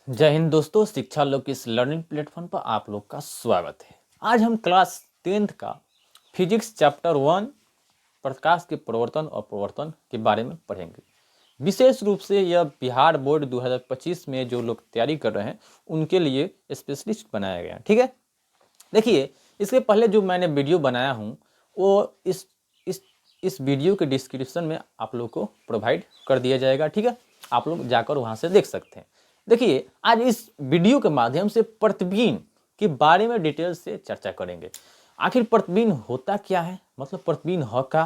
जय हिंद दोस्तों, शिक्षा लोग के इस लर्निंग प्लेटफॉर्म पर आप लोग का स्वागत है। आज हम क्लास 10th का फिजिक्स चैप्टर 1 प्रकाश के प्रवर्तन और प्रवर्तन के बारे में पढ़ेंगे। विशेष रूप से यह बिहार बोर्ड 2025 में जो लोग तैयारी कर रहे हैं उनके लिए स्पेशलिस्ट बनाया गया है। ठीक है, देखिए इसके पहले जो मैंने वीडियो बनाया हूँ वो इस वीडियो के डिस्क्रिप्शन में आप लोग को प्रोवाइड कर दिया जाएगा। ठीक है, आप लोग जाकर वहाँ से देख सकते हैं। देखिए आज इस वीडियो के माध्यम से प्रतिबिंब के बारे में डिटेल से चर्चा करेंगे। आखिर प्रतिबिंब होता क्या है, मतलब प्रतिबिंब है क्या,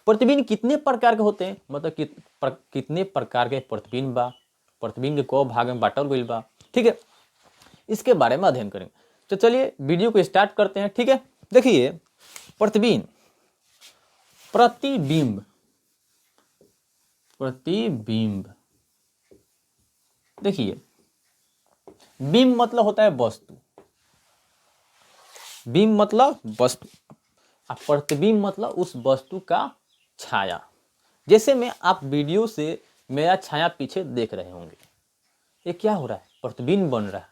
प्रतिबिंब कितने प्रकार के होते हैं, मतलब कितने प्रकार के प्रतिबिंब बा, प्रतिबिंब के कौ भाग में बांटल गइल बा। ठीक है, इसके बारे में अध्ययन करेंगे। तो चलिए वीडियो को स्टार्ट करते हैं। ठीक है, देखिए प्रतिबिंब, प्रतिबिंब, प्रतिबिंब, देखिए बिंब मतलब होता है वस्तु, बिंब मतलब वस्तु, और प्रतिबिंब मतलब उस वस्तु का छाया। जैसे में आप वीडियो से मेरा छाया पीछे देख रहे होंगे, ये क्या हो रहा है, प्रतिबिंब बन रहा है।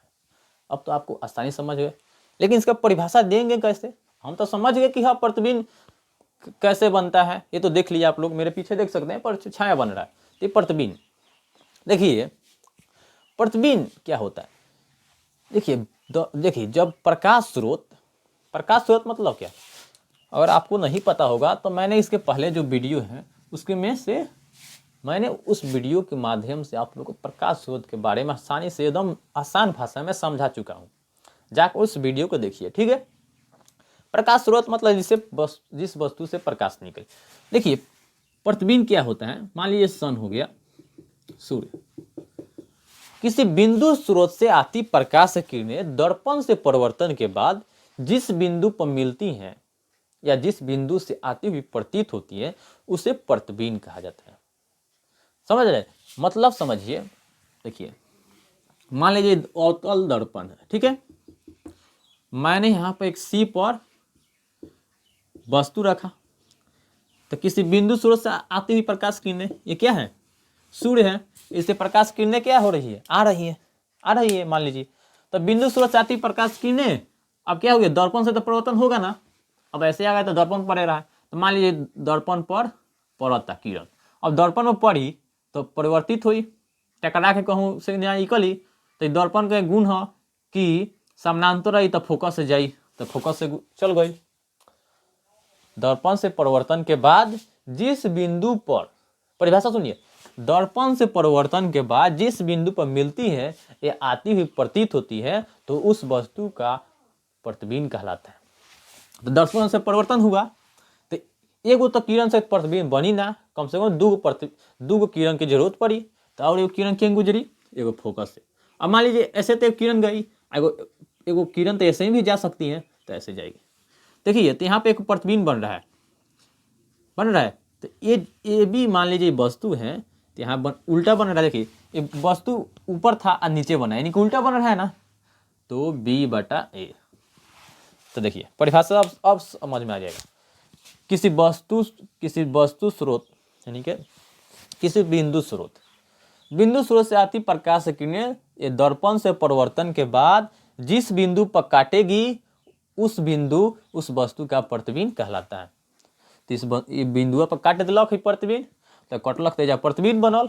अब तो आपको आसानी समझ गए, लेकिन इसका परिभाषा देंगे कैसे। हम तो समझ गए कि हाँ प्रतिबिंब कैसे बनता है, ये तो देख लिया आप लोग, मेरे पीछे देख सकते हैं पर छाया बन रहा है, ये प्रतिबिंब। देखिए प्रतिबिंब क्या होता है, देखिए जब प्रकाश स्रोत मतलब क्या, अगर आपको नहीं पता होगा तो मैंने इसके पहले जो वीडियो है उसके में से मैंने उस वीडियो के माध्यम से आप लोगों को प्रकाश स्रोत के बारे में आसानी से एकदम आसान भाषा में समझा चुका हूँ, जाकर उस वीडियो को देखिए। ठीक है, प्रकाश स्रोत मतलब जिस वस्तु से प्रकाश निकले। देखिए प्रतिबिंब क्या होता है, मान लीजिए सन हो गया, सूर्य, किसी बिंदु स्रोत से आती प्रकाश किरणें दर्पण से परिवर्तन के बाद जिस बिंदु पर मिलती हैं या जिस बिंदु से आती हुई प्रतीत होती है उसे प्रतिबिंब कहा जाता है। समझ रहे, मतलब समझिए। देखिए मान लीजिए अवतल दर्पण है, ठीक है, मैंने यहाँ पर एक सी पर वस्तु रखा, तो किसी बिंदु स्रोत से आती हुई प्रकाश किरणें, ये क्या है, सूर्य है, इससे प्रकाश किरणें क्या हो रही है, आ रही है मान लीजिए। तो बिंदु स्रोत से आती प्रकाश किरणें अब क्या हो गया, दर्पण से तो परिवर्तन होगा ना। अब ऐसे आ गया तो दर्पण पड़े रहा है, तो मान लीजिए दर्पण पर पड़ता किरण, अब दर्पण में पड़ी तो परिवर्तित हुई, टकरा के कहूँ से निकली, तो दर्पण के गुण है कि समानांतर रही तो फोकस से जाई, तो फोकस से चल गई। दर्पण से परिवर्तन के बाद जिस बिंदु पर, परिभाषा सुनिए, दर्पण से परिवर्तन के बाद जिस बिंदु पर मिलती है ये आती हुई प्रतीत होती है तो उस वस्तु का प्रतिबिंब कहलाता है। तो दर्पण से परिवर्तन हुआ तो एगो तो किरण से प्रतिबिंब बनी ना, कम से कम दूगो किरण की जरूरत पड़ी, तो और एगो किरण क्यों गुजरी, एगो फोकस से। अब मान लीजिए ऐसे तो एक किरण गई, एगो किरण तो ऐसे ही भी जा सकती है, तो ऐसे जाएगी। देखिए तो यहाँ पे एक प्रतिबिंब बन रहा है, तो ये भी मान लीजिए वस्तु है, तो यहाँ उल्टा बन रहा है। देखिए ये वस्तु ऊपर था और नीचे बना है, यानी कि उल्टा बन रहा है ना, तो B/A। तो देखिए परिभाषा अब समझ में आ जाएगा। किसी वस्तु स्रोत यानी कि किसी बिंदु स्रोत से आती प्रकाश किरणें ये दर्पण से परिवर्तन के बाद जिस बिंदु पर काटेगी उस वस्तु का प्रतिबिंब कहलाता है। तो इस बिंदुआ पर काट दिलक है प्रतिबिंब, तो कटलक तेजा प्रतिबिंब बनल,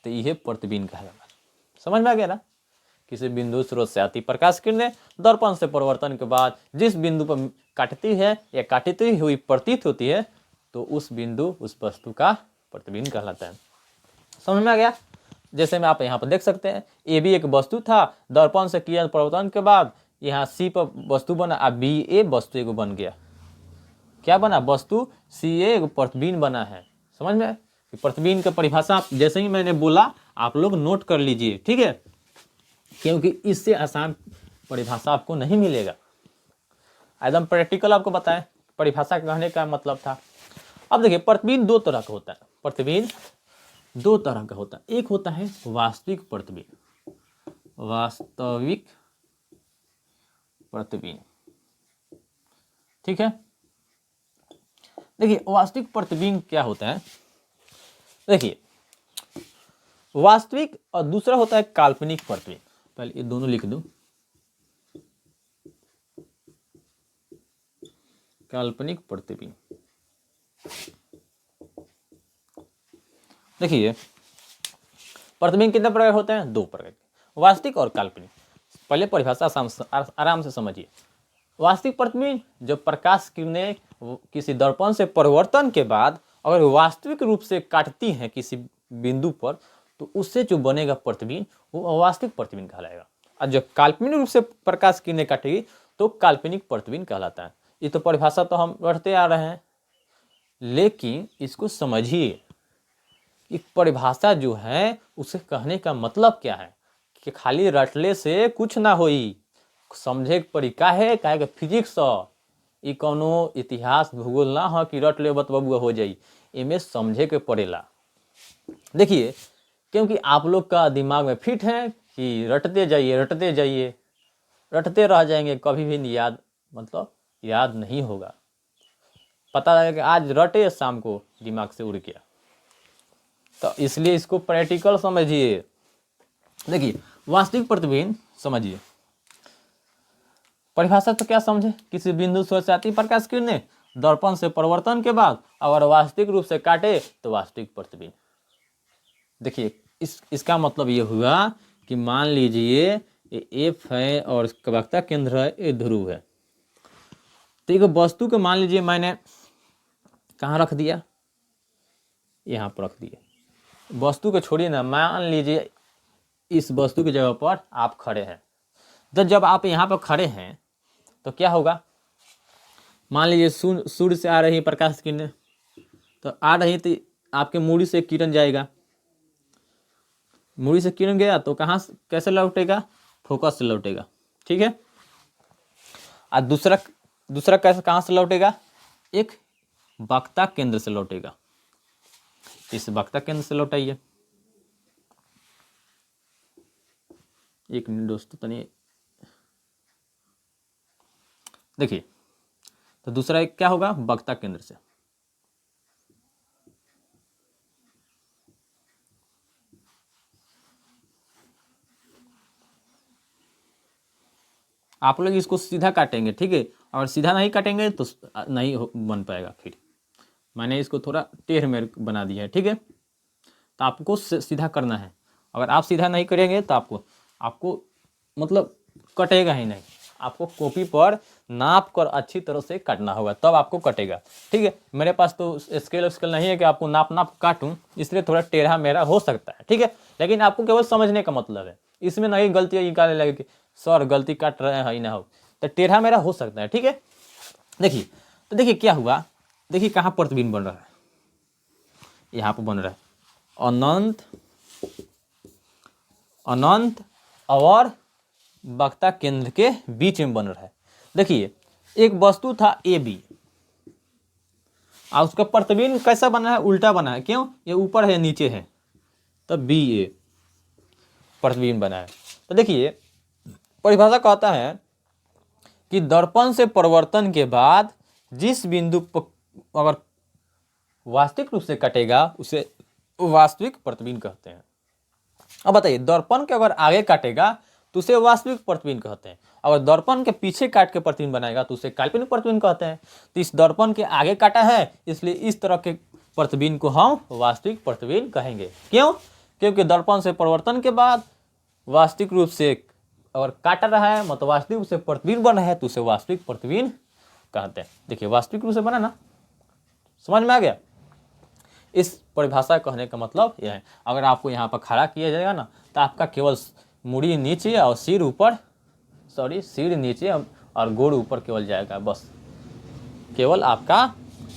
तो यह प्रतिबिंब कहलाता। समझ में आ गया ना, किसी बिंदु स्रोत से आती प्रकाश किरणें दर्पण से परिवर्तन के बाद जिस बिंदु पर काटती है या काटती हुई प्रतीत होती है तो उस वस्तु का प्रतिबिंब कहलाता है। समझ में आ गया। जैसे में आप यहाँ पर देख सकते हैं, ये भी एक वस्तु था, दर्पण से किरण परिवर्तन के बाद यहाँ सी पर वस्तु बना, अब BA वस्तु एगो बन गया, क्या बना, वस्तु CA एगो प्रतिबिंब बना है। समझ में, प्रतिबिंब की परिभाषा जैसे ही मैंने बोला आप लोग नोट कर लीजिए, ठीक है, क्योंकि इससे आसान परिभाषा आपको नहीं मिलेगा। एकदम प्रैक्टिकल आपको बताएं परिभाषा कहने का मतलब था। अब देखिए प्रतिबिंब दो तरह का होता है, प्रतिबिंब दो तरह का होता है। एक होता है वास्तविक प्रतिबिंब, वास्तविक प्रतिबिंब, ठीक है। देखिए वास्तविक प्रतिबिंब क्या होता है, देखिए वास्तविक और दूसरा होता है काल्पनिक प्रतिबिंब। पहले ये दोनों लिख दूं, काल्पनिक प्रतिबिंब। देखिए प्रतिबिंब कितने प्रकार होते हैं? 2 प्रकार के, वास्तविक और काल्पनिक। पहले परिभाषा आराम से समझिए। वास्तविक प्रतिबिंब जब प्रकाश किरणें किसी दर्पण से परिवर्तन के बाद अगर वास्तविक रूप से काटती हैं किसी बिंदु पर, तो उससे जो बनेगा प्रतिबिंब वो वास्तविक प्रतिबिंब कहलाएगा। और जब काल्पनिक रूप से प्रकाश किरणें काटेगी तो काल्पनिक प्रतिबिंब कहलाता है। ये तो परिभाषा तो हम रटते आ रहे हैं, लेकिन इसको समझिए कि परिभाषा जो है उसे कहने का मतलब क्या है, कि खाली रटले से कुछ ना होई, समझे के पड़ी। काहे कि फिजिक्स ई कौनो इतिहास भूगोल ना हो कि रट ले बतबुआ हो जाई, इमें समझे के पड़ेला। देखिए क्योंकि आप लोग का दिमाग में फिट है कि रटते जाइए, रटते रह जाएंगे, कभी भी याद मतलब याद नहीं होगा। पता लगा कि आज रटे, शाम को दिमाग से उड़ गया। तो इसलिए इसको प्रैक्टिकल समझिए। देखिए वास्तविक प्रतिबिंब समझिए, परिभाषा तो क्या समझे, किसी बिंदु से आती प्रकाश किरणें दर्पण से परिवर्तन के बाद अगर वास्तविक रूप से काटे तो वास्तविक प्रतिबिंब। देखिए इसका मतलब ये हुआ कि मान लीजिए ये एफ है और वक्रता केंद्र है, ये ध्रुव है। तो एक वस्तु को मान लीजिए मैंने कहाँ रख दिया, यहाँ पर रख दिया। वस्तु को छोड़िए ना, मान लीजिए इस वस्तु की जगह पर आप खड़े हैं। तो जब आप यहाँ पर खड़े हैं तो क्या होगा, मान लीजिए सूर्य से आ रही प्रकाश किरणें, तो आ रही तो आपके मूड़ी से किरण जाएगा, मूड़ी से किरण गया तो कहाँ कैसे लौटेगा, फोकस से लौटेगा, ठीक है। और दूसरा कैसे कहाँ से लौटेगा, एक वक्रता केंद्र से लौटेगा। इस वक्रता केंद्र से लौटाइए। एक मिनट दोस्तों, तनी देखिए, तो दूसरा एक क्या होगा, वक्रता केंद्र से। आप लोग इसको सीधा काटेंगे, ठीक है, और सीधा नहीं काटेंगे तो नहीं बन पाएगा। फिर मैंने इसको थोड़ा टेढ़ में बना दिया है, ठीक है। तो आपको सीधा करना है। अगर आप सीधा नहीं करेंगे तो आपको मतलब कटेगा ही नहीं। आपको कॉपी पर नाप कर अच्छी तरह से काटना होगा, तब आपको कटेगा, ठीक है। मेरे पास तो स्केल नहीं है कि आपको नाप काटूं, इसलिए थोड़ा टेढ़ा मेरा हो सकता है, ठीक है। लेकिन आपको केवल समझने का मतलब है, इसमें नहीं गलतियाँ निकालने लगे कि सर गलती काट रहे हैं ही ना हो, तो टेढ़ा मेरा हो सकता है, ठीक है। देखिए तो देखिए क्या हुआ, देखिए कहाँ प्रतिबिंब बन रहा है, यहाँ पर बन रहा है अनंत और वक्रता केंद्र के बीच में बन रहा है। देखिए एक वस्तु था ए बी, और उसका प्रतिबिंब कैसा बना है, उल्टा बना है। क्यों, ये ऊपर है नीचे है, तब बी ए प्रतिबिंब बना है। तो देखिए परिभाषा कहता है कि दर्पण से परिवर्तन के बाद जिस बिंदु पर अगर वास्तविक रूप से कटेगा उसे वास्तविक प्रतिबिंब कहते हैं। अब बताइए, दर्पण के अगर आगे काटेगा तो उसे वास्तविक प्रतिबिंब कहते हैं, अगर दर्पण के पीछे काट के प्रतिबिंब बनाएगा तो उसे काल्पनिक प्रतिबिंब कहते हैं। तो इस दर्पण के आगे काटा है, इसलिए इस तरह के प्रतिबिंब को हम वास्तविक प्रतिबिंब कहेंगे। क्यों, क्योंकि दर्पण से परिवर्तन के बाद वास्तविक रूप से अगर काट रहा है मतलब वास्तविक रूप से प्रतिबिंब बना है तो उसे वास्तविक प्रतिबिंब कहते हैं। देखिए वास्तविक रूप से बना ना, समझ में आ गया। इस परिभाषा कहने का मतलब यह है, अगर आपको यहाँ पर खड़ा किया जाएगा ना तो आपका केवल मुड़ी नीचे और सिर नीचे और गोड़ ऊपर केवल जाएगा, बस। केवल आपका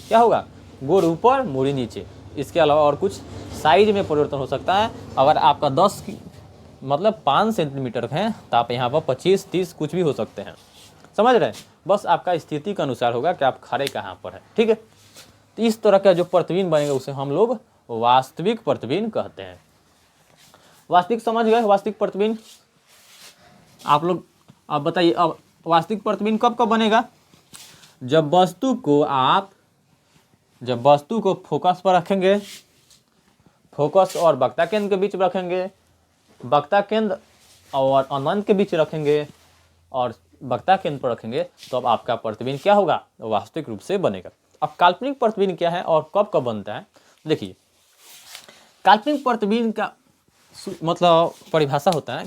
क्या होगा, गोड़ ऊपर मुड़ी नीचे, इसके अलावा और कुछ साइज में परिवर्तन हो सकता है। अगर आपका 5 सेंटीमीटर है तो आप यहाँ पर 25-30 कुछ भी हो सकते हैं, समझ रहे हैं। बस आपका स्थिति के अनुसार होगा कि आप खड़े कहाँ पर है, ठीक है। तो इस तरह का जो प्रतिबिंब बनेगा उसे हम लोग वास्तविक प्रतिबिंब कहते हैं। वास्तविक समझ गए, वास्तविक प्रतिबिंब आप लोग। अब बताइए, अब वास्तविक प्रतिबिंब कब कब बनेगा, जब वस्तु को फोकस पर रखेंगे, फोकस और वक्रता केंद्र के बीच में रखेंगे, वक्रता केंद्र और अनंत के बीच रखेंगे और वक्ता केंद्र पर रखेंगे तो अब आपका प्रतिबिंब क्या होगा, वास्तविक रूप से बनेगा। अब काल्पनिक प्रतिबिंब क्या है और कब कब बनता है, देखिए काल्पनिक प्रतिबिंब का मतलब परिभाषा होता है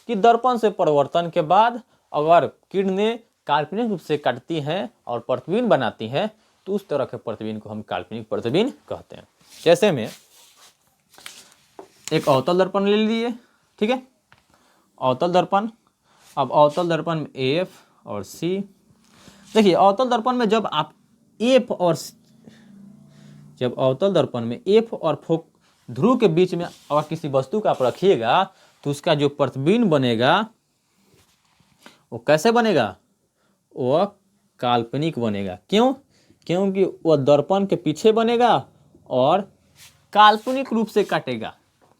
कि दर्पण से परावर्तन के बाद अगर किरणें काल्पनिक रूप से कटती हैं और प्रतिबिंब बनाती हैं तो उस तरह के प्रतिबिंब को हम काल्पनिक प्रतिबिंब कहते हैं। जैसे में एक अवतल दर्पण ले लिए, ठीक है, अवतल दर्पण। अब अवतल दर्पण में एफ और सी, देखिए अवतल दर्पण में जब आप एफ और जब अवतल दर्पण में एफ और फोक ध्रुव के बीच में अगर किसी वस्तु का आप रखिएगा तो उसका जो प्रतिबिंब बनेगा वो कैसे बनेगा, वह काल्पनिक बनेगा। क्यों? क्योंकि वह दर्पण के पीछे बनेगा और काल्पनिक रूप से कटेगा।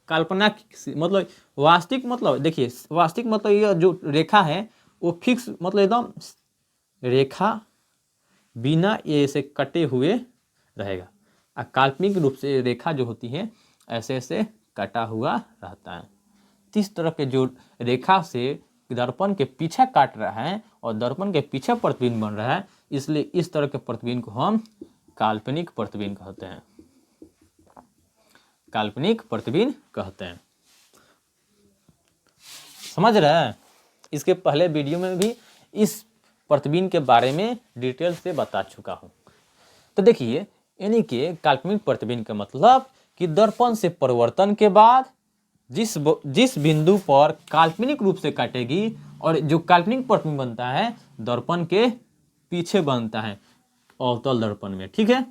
काल्पनिक मतलब वास्तविक, मतलब देखिए वास्तविक मतलब यह जो रेखा है वो फिक्स मतलब एकदम रेखा बिना ये से कटे हुए रहेगा। काल्पनिक रूप से रेखा जो होती है ऐसे ऐसे कटा हुआ रहता है। इस तरह के जो रेखा से दर्पण के पीछे काट रहा है और दर्पण के पीछे प्रतिबिंब बन रहा है, इसलिए इस तरह के प्रतिबिंब को हम काल्पनिक प्रतिबिंब कहते हैं, काल्पनिक प्रतिबिंब कहते हैं। समझ रहे हैं? इसके पहले वीडियो में भी इस प्रतिबिंब के बारे में डिटेल से बता चुका हूं। तो देखिए यानी कि काल्पनिक प्रतिबिंब का मतलब कि दर्पण से परावर्तन के बाद जिस बिंदु पर काल्पनिक रूप से काटेगी और जो काल्पनिक प्रतिबिंब बनता है दर्पण के पीछे बनता है अवतल दर्पण में, ठीक है।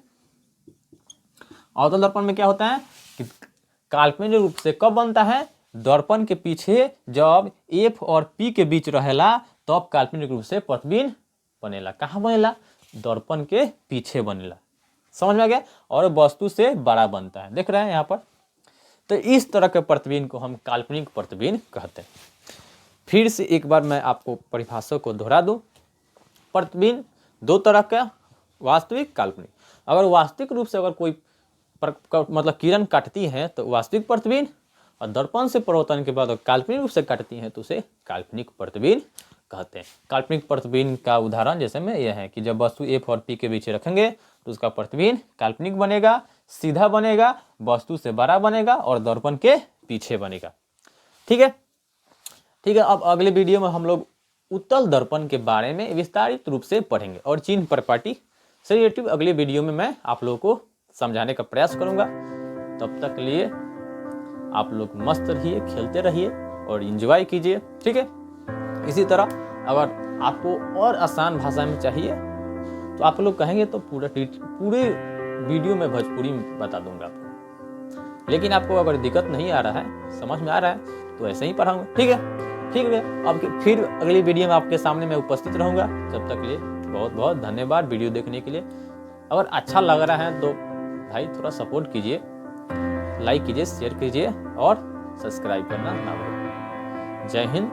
अवतल दर्पण में क्या होता है कि काल्पनिक रूप से कब बनता है, दर्पण के पीछे जब एफ और पी के बीच रहेला तब काल्पनिक रूप से प्रतिबिंब बनेला। कहाँ बनेला? दर्पण के पीछे बनेला। समझ में आ गया? और वस्तु से बड़ा बनता है, देख रहे हैं यहाँ पर। तो इस तरह के प्रतिबिंब को हम काल्पनिक प्रतिबिंब कहते हैं। फिर से एक बार मैं आपको परिभाषा को दोहरा दूं। प्रतिबिंब दो तरह का, वास्तविक, काल्पनिक। अगर वास्तविक रूप से अगर कोई मतलब किरण काटती है तो वास्तविक प्रतिबिंब, और दर्पण से परावर्तन के बाद काल्पनिक रूप से काटती है तो उसे काल्पनिक प्रतिबिंब कहते हैं। काल्पनिक प्रतिबिंब का उदाहरण जैसे में यह है कि जब वस्तु एफ और पी के बीच रखेंगे तो उसका प्रतिबिंब काल्पनिक बनेगा, सीधा बनेगा, वस्तु से बड़ा बनेगा और दर्पण के पीछे बनेगा। ठीक है, ठीक है। अब अगले वीडियो में हम लोग उत्तल दर्पण के बारे में विस्तारित रूप से पढ़ेंगे और चिन्ह प्रपाटी से रिलेटिव अगले वीडियो में मैं आप लोगों को समझाने का प्रयास करूंगा। तब तक के लिए आप लोग मस्त रहिए, खेलते रहिए और एंजॉय कीजिए, ठीक है। इसी तरह अगर आपको और आसान भाषा में चाहिए तो आप लोग कहेंगे तो पूरे वीडियो में भोजपुरी में बता दूंगा आपको। लेकिन आपको अगर दिक्कत नहीं आ रहा है, समझ में आ रहा है तो ऐसे ही पढ़ाऊंगा, ठीक है। ठीक है, अब फिर अगली वीडियो में आपके सामने मैं उपस्थित रहूंगा। तब तक के लिए बहुत बहुत धन्यवाद वीडियो देखने के लिए। अगर अच्छा लग रहा है तो भाई थोड़ा सपोर्ट कीजिए, लाइक कीजिए, शेयर कीजिए और सब्सक्राइब करना ना भूलें। जय हिंद,